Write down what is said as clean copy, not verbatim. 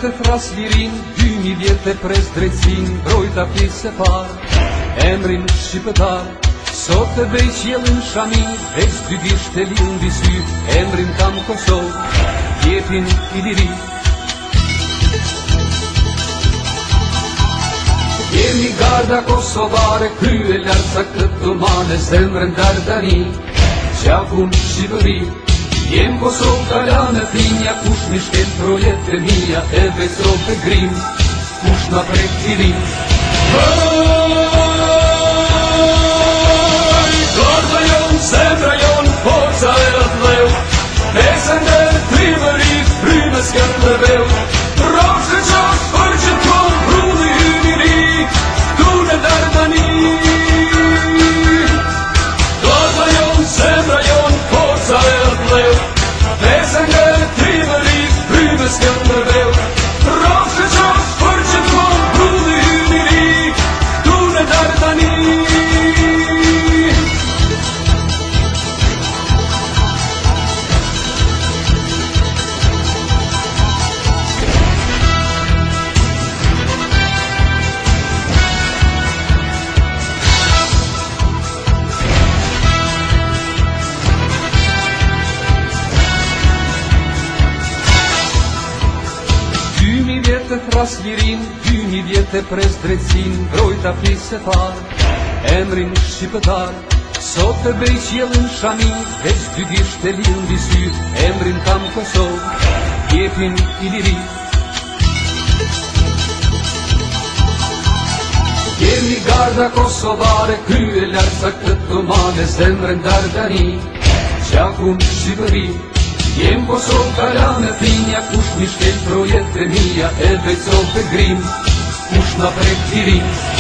vjetë thras lirin, 2000 vjetë pres drejtsin, brojta pjesë e par, emrin shqiptar. Sot e bej qjelin shami, veç dy gisht e liun visy, emrin kam Kosovë, jepin i liri. Jemi garda kosovare, krye larta këtë mane, zemrën dardani, qafun Shqipëri. Jem Kosovë kalane thinja, kush mi shkel projet e mija, e beso për grim, kush na prek tirin. Garda jon, zemra jon, forca e atleu, pesën dhe trimëri, fryme s'kën të veu. Rafshë qash për që t'kon, bruni hyni ri, tune dardani. Garda jon, zemra jon, forca e atleu, pesën dhe trimëri, fryme s'kën të veu. Rafshë qash për që t'kon, bruni hyni ri, tune dardani. Vjetë thras lirin, 2000 vjetë pres drejtsin, brojta pjesë e par, emrin shqiptar. Sot e bej qjelin shami, veç dy gisht e liun visy, emrin kam Kosovë, jepin i liri. Jemi garda kosovare, krye larta këtë mane, zemrën dardani, qafun Shqipëri. Jem Kosovë kalane thinja, kush mi shkel projet e mija, e beso për grim, kush na prek tirin.